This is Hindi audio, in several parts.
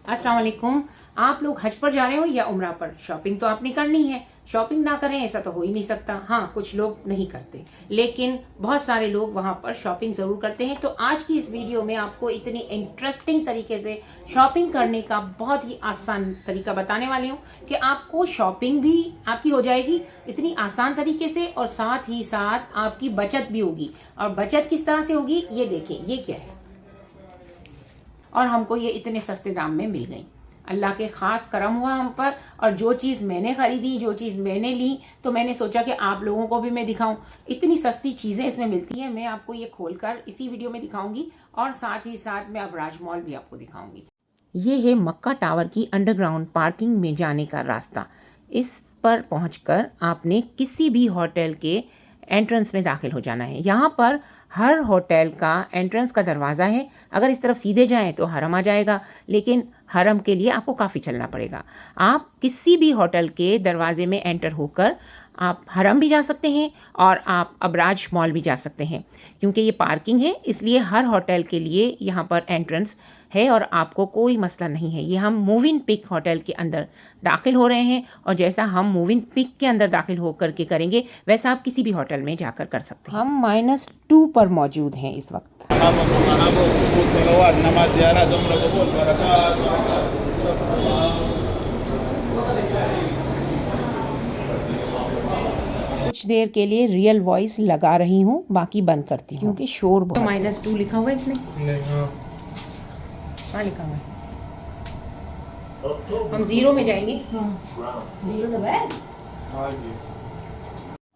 अस्सलाम वालेकुम। आप लोग हज पर जा रहे हो या उम्रा पर, शॉपिंग तो आपने करनी है। शॉपिंग ना करें ऐसा तो हो ही नहीं सकता। हाँ, कुछ लोग नहीं करते, लेकिन बहुत सारे लोग वहां पर शॉपिंग जरूर करते हैं। तो आज की इस वीडियो में आपको इतनी इंटरेस्टिंग तरीके से शॉपिंग करने का बहुत ही आसान तरीका बताने वाली हूँ कि आपको शॉपिंग भी आपकी हो जाएगी इतनी आसान तरीके से, और साथ ही साथ आपकी बचत भी होगी। और बचत किस तरह से होगी ये देखें, ये क्या है, और हमको ये इतने सस्ते दाम में मिल गई। अल्लाह के खास करम हुआ हम पर। और जो चीज़ मैंने खरीदी, जो चीज़ मैंने ली, तो मैंने सोचा कि आप लोगों को भी मैं दिखाऊं। इतनी सस्ती चीज़ें इसमें मिलती हैं। मैं आपको ये खोलकर इसी वीडियो में दिखाऊंगी, और साथ ही साथ मैं अबराज मॉल भी आपको दिखाऊंगी। ये है मक्का टावर की अंडरग्राउंड पार्किंग में जाने का रास्ता। इस पर पहुंचकर आपने किसी भी होटल के एंट्रेंस में दाखिल हो जाना है। यहाँ पर हर होटल का एंट्रेंस का दरवाज़ा है। अगर इस तरफ सीधे जाएं तो हरम आ जाएगा, लेकिन हरम के लिए आपको काफ़ी चलना पड़ेगा। आप किसी भी होटल के दरवाजे में एंटर होकर आप हरम भी जा सकते हैं, और आप अबराज मॉल भी जा सकते हैं। क्योंकि ये पार्किंग है, इसलिए हर होटल के लिए यहाँ पर एंट्रेंस है और आपको कोई मसला नहीं है। ये हम मूविंग पिक होटल के अंदर दाखिल हो रहे हैं, और जैसा हम मूविंग पिक के अंदर दाखिल होकर के करेंगे वैसा आप किसी भी होटल में जाकर कर सकते हैं। हम -2 पर मौजूद हैं इस वक्त। कुछ देर के लिए रियल वॉइस लगा रही हूँ, बाकी बंद करती हूँ क्योंकि शोर बहुत। -2 लिखा हुआ है इसमें? नहीं। हाँ लिखा हुआ है। हम 0 में जाएंगे। हाँ। 0 दबाया।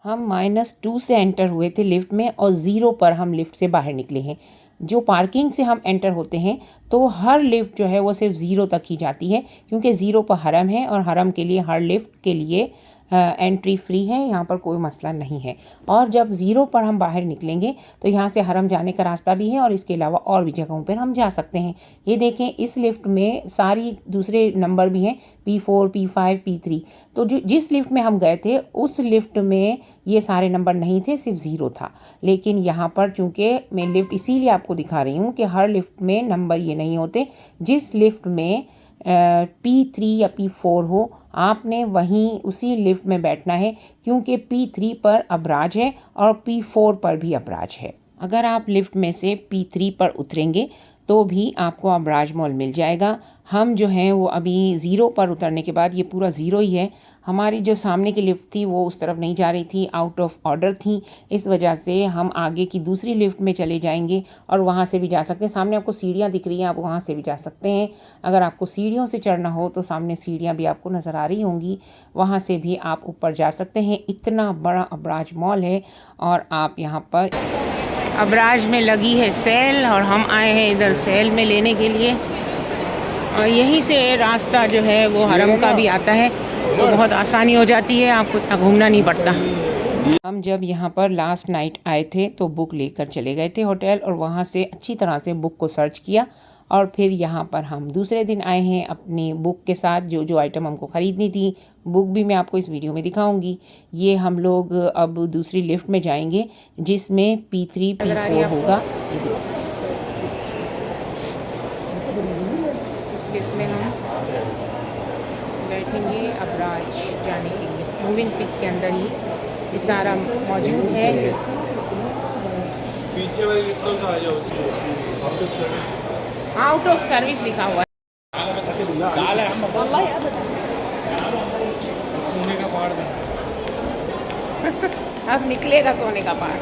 हम -2 से एंटर हुए थे लिफ्ट में, और 0 पर हम लिफ्ट से बाहर निकले हैं। जो पार्किंग से हम एंटर होते हैं तो हर लिफ्ट जो है वो सिर्फ 0 तक ही जाती है, क्योंकि 0 पर हरम है, और हरम के लिए हर लिफ्ट के लिए एंट्री फ्री है। यहाँ पर कोई मसला नहीं है। और जब 0 पर हम बाहर निकलेंगे तो यहाँ से हरम जाने का रास्ता भी है, और इसके अलावा और भी जगहों पर हम जा सकते हैं। ये देखें, इस लिफ्ट में सारी दूसरे नंबर भी हैं, P4, P5, P3। तो जो जिस लिफ्ट में हम गए थे उस लिफ्ट में ये सारे नंबर नहीं थे, सिर्फ 0 था। लेकिन यहाँ पर चूँकि मैं लिफ्ट इसीलिए आपको दिखा रही हूँ कि हर लिफ्ट में नंबर ये नहीं होते। जिस लिफ्ट में P3 या P4 हो, आपने वहीं उसी लिफ्ट में बैठना है, क्योंकि P3 पर अबराज है और P4 पर भी अबराज है। अगर आप लिफ्ट में से P3 पर उतरेंगे तो भी आपको अबराज मॉल मिल जाएगा। हम जो हैं वो अभी 0 पर उतरने के बाद, ये पूरा 0 ही है। हमारी जो सामने की लिफ्ट थी वो उस तरफ नहीं जा रही थी, आउट ऑफ ऑर्डर थी। इस वजह से हम आगे की दूसरी लिफ्ट में चले जाएंगे, और वहाँ से भी जा सकते हैं। सामने आपको सीढ़ियाँ दिख रही हैं, आप वहाँ से भी जा सकते हैं। अगर आपको सीढ़ियों से चढ़ना हो तो सामने सीढ़ियाँ भी आपको नज़र आ रही होंगी, वहाँ से भी आप ऊपर जा सकते हैं। इतना बड़ा अबराज मॉल है, और आप यहाँ पर अबराज में लगी है सेल, और हम आए हैं इधर सेल में लेने के लिए। और यहीं से रास्ता जो है वो हरम का भी आता है, तो बहुत आसानी हो जाती है, आपको इतना घूमना नहीं पड़ता। हम जब यहाँ पर लास्ट नाइट आए थे तो बुक लेकर चले गए थे होटल, और वहाँ से अच्छी तरह से बुक को सर्च किया, और फिर यहाँ पर हम दूसरे दिन आए हैं अपनी बुक के साथ। जो जो आइटम हमको ख़रीदनी थी, बुक भी मैं आपको इस वीडियो में दिखाऊंगी। ये हम लोग अब दूसरी लिफ्ट में जाएंगे जिसमें P3 P4 होगा। इस लिफ्ट में हम बैठेंगे अबराज जाने के लिए। मूविंग पिक के अंदर ही ये सारा मौजूद है। पीछे वाली लिफ्ट तो आ जाओ, आउट ऑफ सर्विस लिखा हुआ है। सोने का पहाड़ बना। अब निकलेगा सोने का पहाड़।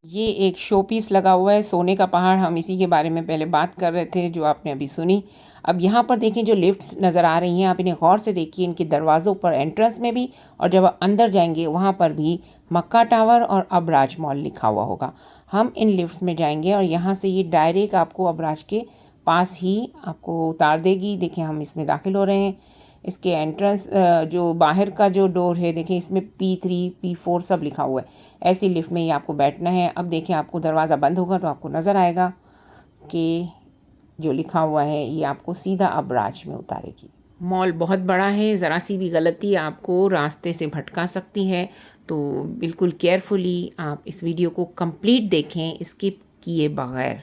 ये एक शो पीस लगा हुआ है, सोने का पहाड़। हम इसी के बारे में पहले बात कर रहे थे, जो आपने अभी सुनी। अब यहाँ पर देखें, जो लिफ्ट्स नज़र आ रही हैं, आप इन्हें गौर से देखिए। इनके दरवाज़ों पर एंट्रेंस में भी, और जब आप अंदर जाएंगे वहाँ पर भी मक्का टावर और अबराज मॉल लिखा हुआ होगा। हम इन लिफ्ट्स में जाएंगे, और यहाँ से ये डायरेक्ट आपको अबराज के पास ही आपको उतार देगी। देखें, हम इसमें दाखिल हो रहे हैं। इसके एंट्रेंस जो बाहर का जो डोर है, देखें इसमें P3 P4 सब लिखा हुआ है। ऐसी लिफ्ट में ही आपको बैठना है। अब देखें, आपको दरवाज़ा बंद होगा तो आपको नज़र आएगा कि जो लिखा हुआ है ये आपको सीधा अबराज में उतारेगी। मॉल बहुत बड़ा है, ज़रा सी भी गलती आपको रास्ते से भटका सकती है, तो बिल्कुल केयरफुली आप इस वीडियो को कंप्लीट देखें स्किप किए बगैर।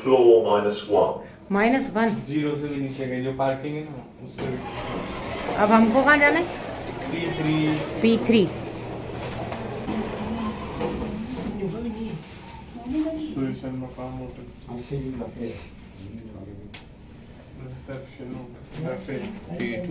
floor -1 -1। जीरो से भी नीचे गई जो पार्किंग है ना उससे अब हमको कहाँ जाना है? P3 P3। सुइसन मकाम होटल रिसेप्शन होगा से P2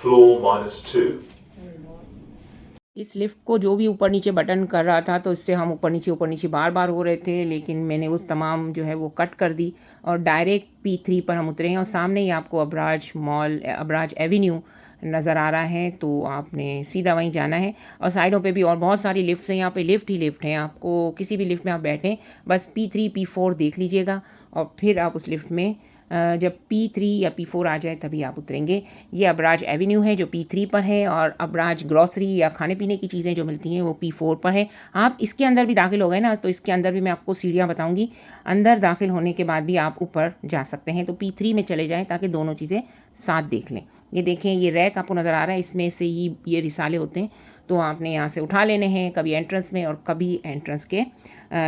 floor -2 इस लिफ्ट को जो भी ऊपर नीचे बटन कर रहा था तो इससे हम ऊपर नीचे बार बार हो रहे थे, लेकिन मैंने उस तमाम जो है वो कट कर दी और डायरेक्ट P3 पर हम उतरे हैं और सामने ही आपको अबराज मॉल, अबराज एवेन्यू नज़र आ रहा है, तो आपने सीधा वहीं जाना है। और साइडों पे भी और बहुत सारी लिफ्ट्स हैं, यहाँ पे लिफ्ट ही लिफ्ट हैं। आपको किसी भी लिफ्ट में आप बैठें बस P3 P4 देख लीजिएगा और फिर आप उस लिफ्ट में जब P3 या P4 आ जाए तभी आप उतरेंगे। ये अबराज एवेन्यू है जो P3 पर है और अबराज ग्रॉसरी या खाने पीने की चीज़ें जो मिलती हैं वो P4 पर है। आप इसके अंदर भी दाखिल हो गए ना, तो इसके अंदर भी मैं आपको सीढ़ियाँ बताऊंगी। अंदर दाखिल होने के बाद भी आप ऊपर जा सकते हैं, तो P3 में चले जाएँ ताकि दोनों चीज़ें साथ देख लें। ये देखें, ये रैक आपको नज़र आ रहा है, इसमें से ही ये रिसाले होते हैं, तो आपने यहाँ से उठा लेने हैं, कभी एंट्रेंस में और कभी एंट्रेंस के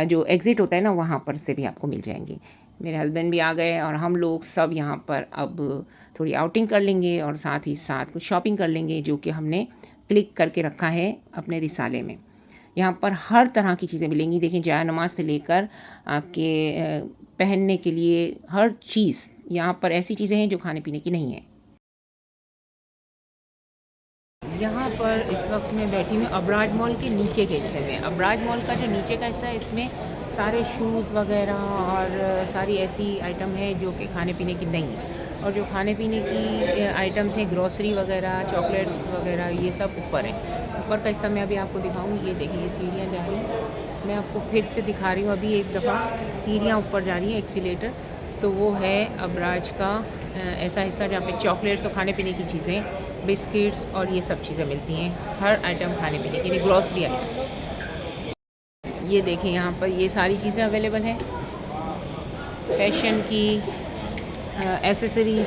जो एग्ज़िट होता है ना वहाँ पर से भी आपको मिल जाएंगे। मेरे हस्बैंड भी आ गए और हम लोग सब यहाँ पर अब थोड़ी आउटिंग कर लेंगे और साथ ही साथ कुछ शॉपिंग कर लेंगे जो कि हमने क्लिक करके रखा है अपने रिसाले में। यहाँ पर हर तरह की चीज़ें मिलेंगी। देखें, जाय नमाज से लेकर आपके पहनने के लिए हर चीज़, यहाँ पर ऐसी चीज़ें हैं जो खाने पीने की नहीं है। यहाँ पर इस वक्त मैं बैठी हूँ अबराज मॉल के नीचे के हिस्से में। अबराज मॉल का जो नीचे का हिस्सा है इसमें सारे शूज़ वगैरह और सारी ऐसी आइटम है जो कि खाने पीने की नहीं है, और जो खाने पीने की आइटम्स हैं, ग्रॉसरी वगैरह, चॉकलेट्स वगैरह, ये सब ऊपर है। ऊपर का हिस्सा मैं अभी आपको दिखाऊंगी। ये देखिए, ये सीढ़ियाँ जा रही हैं, मैं आपको फिर से दिखा रही हूँ अभी एक दफ़ा। सीढ़ियाँ ऊपर जा रही हैं, एक्सीलेटर, तो वो है अबराज का ऐसा हिस्सा जहाँ पे चॉकलेट्स और खाने पीने की चीज़ें, बिस्किट्स और ये सब चीज़ें मिलती हैं, हर आइटम खाने पीने की, ग्रॉसरी आइटम। ये देखें, यहाँ पर ये सारी चीज़ें अवेलेबल हैं, फैशन की एसेसरीज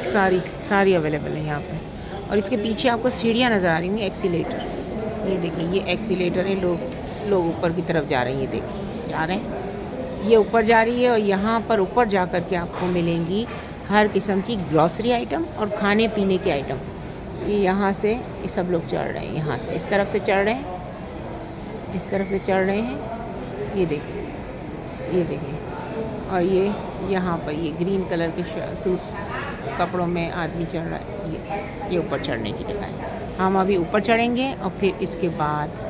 सारी अवेलेबल है यहाँ पर। और इसके पीछे आपको सीढ़ियाँ नज़र आ रही हैं, एक्सीलेटर। ये देखिए, ये एक्सीलेटर है, लोग ऊपर की तरफ जा रहे हैं। ये देखिए, जा रहे हैं, ये ऊपर जा रही है और यहाँ पर ऊपर जा कर के आपको मिलेंगी हर किस्म की ग्रॉसरी आइटम और खाने पीने की आइटम। ये यहाँ से ये सब लोग चढ़ रहे हैं, यहाँ से इस तरफ से चढ़ रहे हैं, इस तरफ से चढ़ रहे हैं। ये देखिए, ये देखिए, और ये यहाँ पर ये ग्रीन कलर के सूट कपड़ों में आदमी चढ़ रहा है। ये ऊपर चढ़ने की जगह है। हम अभी ऊपर चढ़ेंगे और फिर इसके बाद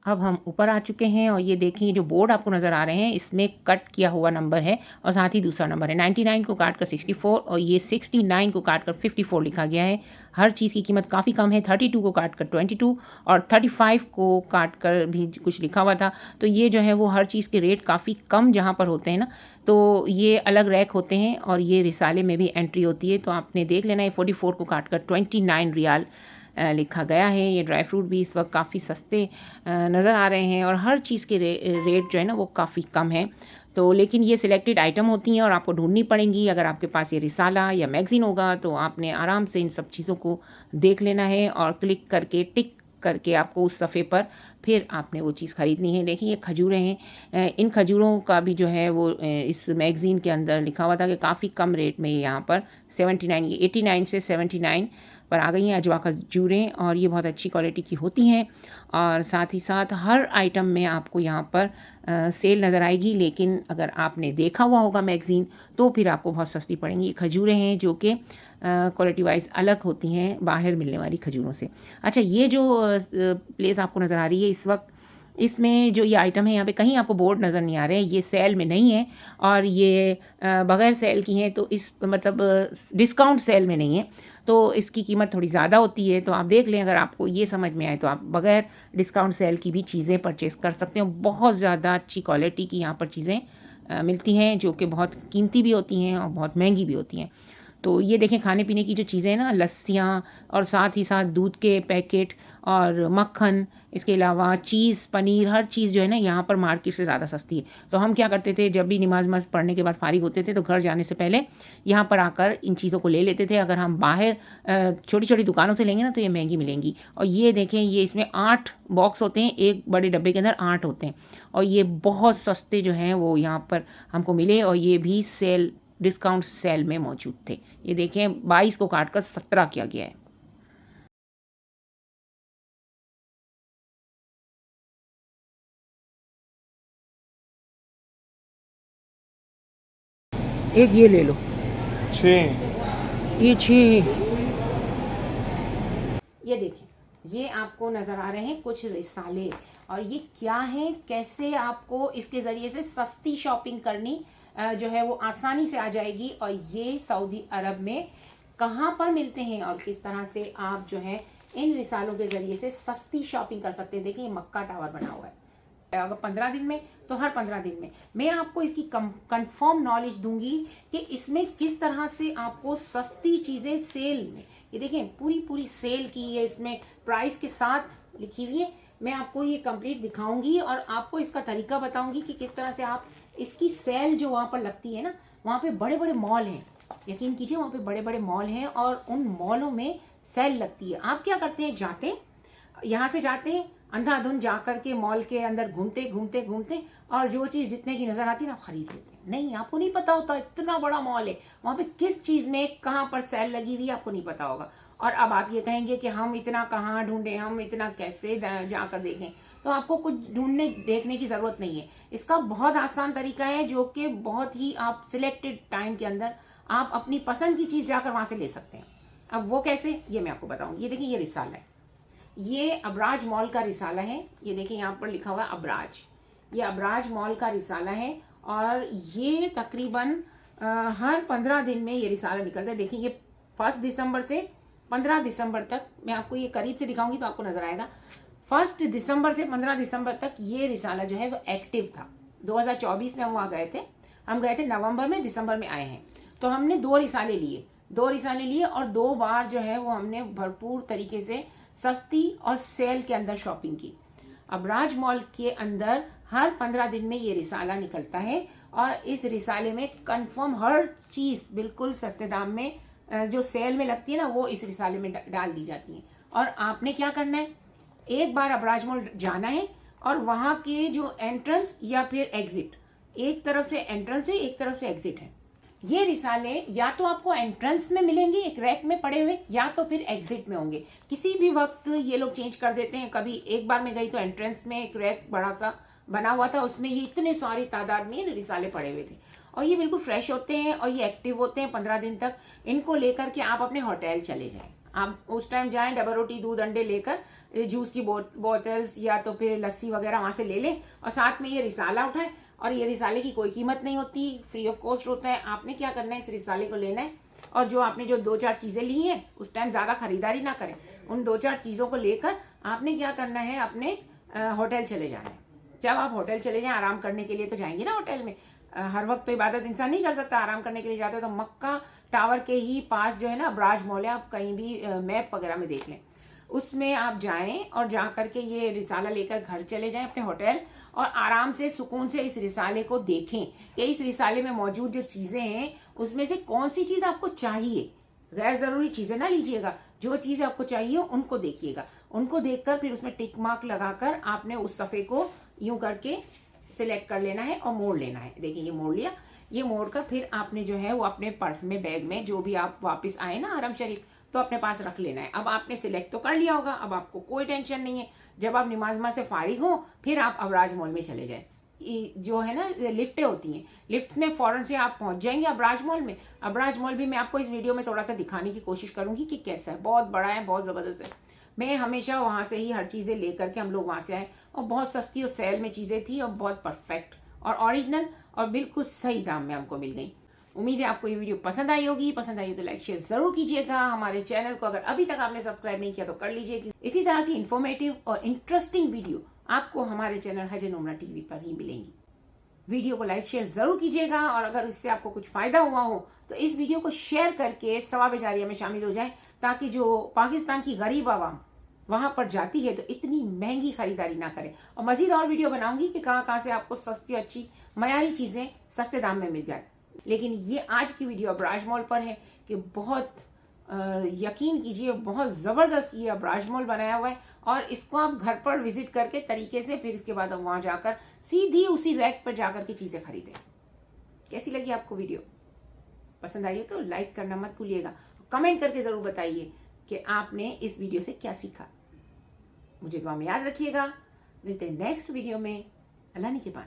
अब हम ऊपर आ चुके हैं। और ये देखिए, जो बोर्ड आपको नज़र आ रहे हैं इसमें कट किया हुआ नंबर है और साथ ही दूसरा नंबर है। 99 को काट कर 64 और ये 69 को काट कर 54 लिखा गया है। हर चीज़ की कीमत काफ़ी कम है। 32 को काट कर 22 और 35 को काट कर भी कुछ लिखा हुआ था। तो ये जो है वो हर चीज़ के रेट काफ़ी कम जहाँ पर होते हैं ना, तो ये अलग रैक होते हैं और ये रिसाले में भी एंट्री होती है। तो आपने देख लेना है, 44 को काट कर 29 रियाल लिखा गया है। ये ड्राई फ्रूट भी इस वक्त काफ़ी सस्ते नज़र आ रहे हैं और हर चीज़ के रेट जो है ना वो काफ़ी कम है। तो लेकिन ये सिलेक्टेड आइटम होती हैं और आपको ढूंढनी पड़ेंगी। अगर आपके पास ये रिसाला या मैगज़ीन होगा तो आपने आराम से इन सब चीज़ों को देख लेना है और क्लिक करके टिक करके आपको उस सफ़े पर फिर आपने वो चीज़ ख़रीदनी है। देखिए, ये खजूरें हैं। इन खजूरों का भी जो है वो इस मैगज़ीन के अंदर लिखा हुआ था कि काफ़ी कम रेट में यहाँ पर 79, ये 89 से 79 पर आ गई हैं अजवा खजूरें और ये बहुत अच्छी क्वालिटी की होती हैं। और साथ ही साथ हर आइटम में आपको यहाँ पर सेल नज़र आएगी, लेकिन अगर आपने देखा हुआ होगा मैगज़ीन तो फिर आपको बहुत सस्ती पड़ेंगी। ये खजूरें हैं जो कि क्वालिटी वाइज अलग होती हैं बाहर मिलने वाली खजूरों से। अच्छा, ये जो प्लेस आपको नज़र आ रही है इस वक्त, इसमें जो ये आइटम है यहाँ पे कहीं आपको बोर्ड नज़र नहीं आ रहे हैं। ये सेल में नहीं है और ये बग़ैर सेल की हैं, तो इस मतलब डिस्काउंट सेल में नहीं है, तो इसकी कीमत थोड़ी ज़्यादा होती है। तो आप देख लें, अगर आपको ये समझ में आए तो आप बग़ैर डिस्काउंट सेल की भी चीज़ें परचेज़ कर सकते हैं। बहुत ज़्यादा अच्छी क्वालिटी की यहाँ पर चीज़ें मिलती हैं जो कि बहुत कीमती भी होती हैं और बहुत महंगी भी होती हैं। तो ये देखें खाने पीने की जो चीज़ें हैं ना, लस्सियाँ और साथ ही साथ दूध के पैकेट और मक्खन, इसके अलावा चीज़, पनीर, हर चीज़ जो है ना यहाँ पर मार्केट से ज़्यादा सस्ती है। तो हम क्या करते थे, जब भी नमाज वमाज पढ़ने के बाद फारिग होते थे तो घर जाने से पहले यहाँ पर आकर इन चीज़ों को ले लेते थे। अगर हम बाहर छोटी छोटी दुकानों से लेंगे ना तो ये महंगी मिलेंगी। और ये देखें, ये इसमें 8 बॉक्स होते हैं, एक बड़े डब्बे के अंदर 8 होते हैं और ये बहुत सस्ते जो हैं वो यहाँ पर हमको मिले और ये भी सेल, डिस्काउंट सेल में मौजूद थे। ये देखें 22 को काट कर 17 किया गया है। एक ये ले लो, 6 ये 6। ये देखिए, ये आपको नज़र आ रहे हैं कुछ रिसाले, और ये क्या है, कैसे आपको इसके ज़रिए से सस्ती शॉपिंग करनी जो है वो आसानी से आ जाएगी। और ये सऊदी अरब में कहाँ पर मिलते हैं और किस तरह से आप जो है इन रिसालों के ज़रिए से सस्ती शॉपिंग कर सकते हैं। देखिए ये मक्का टावर बना हुआ है, अगर 15 दिन में तो हर 15 दिन में मैं आपको इसकी कंफर्म नॉलेज दूंगी कि इसमें किस तरह से आपको सस्ती चीज़ें सेल में, ये देखें पूरी सेल की है, इसमें प्राइस के साथ लिखी हुई है। मैं आपको ये कंप्लीट दिखाऊंगी और आपको इसका तरीका बताऊंगी कि किस तरह से आप इसकी सेल जो वहाँ पर लगती है ना, वहाँ पे बड़े बड़े मॉल हैं, यकीन कीजिए वहाँ पे बड़े बड़े मॉल हैं और उन मॉलों में सेल लगती है। आप क्या करते हैं, जाते हैं यहाँ से, जाते हैं अंधाधुंध जा करके मॉल के अंदर घूमते और जो चीज़ जितने की नज़र आती है ना खरीद लेते हैं। नहीं, आपको नहीं पता होता इतना बड़ा मॉल है, वहाँ पे किस चीज़ में कहाँ पर सेल लगी हुई है आपको नहीं पता होगा। और अब आप ये कहेंगे कि हम इतना कहाँ ढूंढें, हम इतना कैसे जाकर देखें, तो आपको कुछ ढूंढने देखने की ज़रूरत नहीं है। इसका बहुत आसान तरीका है जो कि बहुत ही आप सिलेक्टेड टाइम के अंदर आप अपनी पसंद की चीज़ जाकर वहाँ से ले सकते हैं। अब वो कैसे, ये मैं आपको बताऊँगी। ये देखिए ये रिसाला है, ये अबराज मॉल का रिसाला है। ये देखिए यहाँ पर लिखा हुआ है अबराज, ये अबराज मॉल का रिसाला है और ये तकरीबन हर 15 दिन में ये रिसाला निकलता है। देखिए ये 1 दिसंबर से 15 दिसंबर तक, मैं आपको ये करीब से दिखाऊंगी तो आपको नजर आएगा। 1 दिसंबर से 15 दिसंबर तक ये रिसाला जो है वो एक्टिव था। 2024 में हम वहाँ गए थे, हम गए थे नवंबर में, दिसंबर में आए हैं। तो हमने 2 रिसाले लिए और 2 बार जो है वो हमने भरपूर तरीके से सस्ती और सेल के अंदर शॉपिंग की। अबराज मॉल के अंदर हर 15 दिन में ये रिसाला निकलता है और इस रिसाले में कंफर्म हर चीज बिल्कुल सस्ते दाम में जो सेल में लगती है ना वो इस रिसाले में डाल दी जाती है। और आपने क्या करना है, एक बार अबराज मॉल जाना है और वहां के जो एंट्रेंस या फिर एग्जिट, एक तरफ से एंट्रेंस है एक तरफ से एग्जिट है, ये रिसाले या तो आपको एंट्रेंस में मिलेंगे एक रैक में पड़े हुए या तो फिर एग्जिट में होंगे। किसी भी वक्त ये लोग चेंज कर देते हैं। कभी एक बार मैं गई तो एंट्रेंस में एक रैक बड़ा सा बना हुआ था, उसमें ये इतने सारी तादाद में रिसाले पड़े हुए थे और ये बिल्कुल फ्रेश होते हैं और ये एक्टिव होते हैं 15 दिन तक। इनको लेकर के आप अपने होटल चले जाएं, आप उस टाइम जाएं, डबल रोटी दूध अंडे लेकर जूस की बोतल्स या तो फिर लस्सी वगैरह वहां से ले लें और साथ में ये रिसाला उठाएं। और ये रिसाले की कोई कीमत नहीं होती, फ्री ऑफ कॉस्ट होता है। आपने क्या करना है, इस रिसाले को लेना है और जो आपने जो 2-4 चीजें ली हैं उस टाइम ज्यादा खरीदारी ना करें। उन 2-4 चीजों को लेकर आपने क्या करना है, अपने होटल चले जाना है। जब आप होटल चले जाएं, आराम करने के लिए तो जाएंगे ना होटल में, हर वक्त तो इबादत इंसान नहीं कर सकता, आराम करने के लिए जाते हैं। तो मक्का टावर के ही पास जो है ना अबराज मॉल है, आप कहीं भी मैप वगैरह में देख लें, उसमें आप जाएं और जा करके ये रिसाला लेकर घर चले जाएं अपने होटल और आराम से सुकून से इस रिसाले को देखें कि इस रिसाले में मौजूद जो चीजें हैं उसमें से कौन सी चीज आपको चाहिए। गैर जरूरी चीजें ना लीजिएगा, जो चीजें आपको चाहिए उनको देखिएगा। उनको देखकर फिर उसमें टिक मार्क लगाकर आपने उस सफे को यूं करके सिलेक्ट कर लेना है और मोड़ लेना है। देखिए ये मोड़ लिया, ये मोड़ कर फिर आपने जो है वो अपने पर्स में, बैग में, जो भी आप वापस आए ना हरम शरीफ, तो अपने पास रख लेना है। अब आपने सिलेक्ट तो कर लिया होगा, अब आपको कोई टेंशन नहीं है। जब आप नमाज से फारिग हो फिर आप अबराज मॉल में चले जाए। जो है ना लिफ्टें होती हैं, लिफ्ट में फौरन से आप पहुंच जाएंगे अबराज मॉल में। अबराज मॉल भी मैं आपको इस वीडियो में थोड़ा सा दिखाने की कोशिश करूंगी कि कैसा है। बहुत बड़ा है, बहुत जबरदस्त है। मैं हमेशा वहां से ही हर चीजें लेकर के, हम लोग वहां से आए और बहुत सस्ती और सेल में चीजें थी और बहुत परफेक्ट और ओरिजिनल और बिल्कुल सही दाम में हमको मिल गई। उम्मीद है आपको ये वीडियो पसंद आई होगी। पसंद आई तो लाइक शेयर जरूर कीजिएगा। हमारे चैनल को अगर अभी तक आपने सब्सक्राइब नहीं किया तो कर लीजिए। इसी तरह की इंफॉर्मेटिव और इंटरेस्टिंग वीडियो आपको हमारे चैनल हज एंड उमरा टीवी पर ही मिलेंगी। वीडियो को लाइक शेयर जरूर कीजिएगा, और अगर इससे आपको कुछ फायदा हुआ हो तो इस वीडियो को शेयर करके सवाब जारिया में शामिल हो जाए, ताकि जो पाकिस्तान की गरीब आवाम वहां पर जाती है तो इतनी महंगी खरीदारी ना करे। और मजीद और वीडियो बनाऊंगी कि कहाँ कहाँ से आपको सस्ती अच्छी मयारी चीजें सस्ते दाम में मिल जाए। लेकिन ये आज की वीडियो अबराज मॉल पर है कि बहुत यकीन कीजिए, बहुत जबरदस्त ये अबराज मॉल बनाया हुआ है, और इसको आप घर पर विजिट करके तरीके से फिर इसके बाद वहां जाकर सीधी उसी रैक पर जाकर के चीजें खरीदें। कैसी लगी आपको वीडियो? पसंद आई तो लाइक करना मत भूलिएगा, कमेंट करके जरूर बताइए कि आपने इस वीडियो से क्या सीखा। मुझे दुआ में याद रखिएगा। मिलते हैं नेक्स्ट वीडियो में। अल्लाह निगहबान।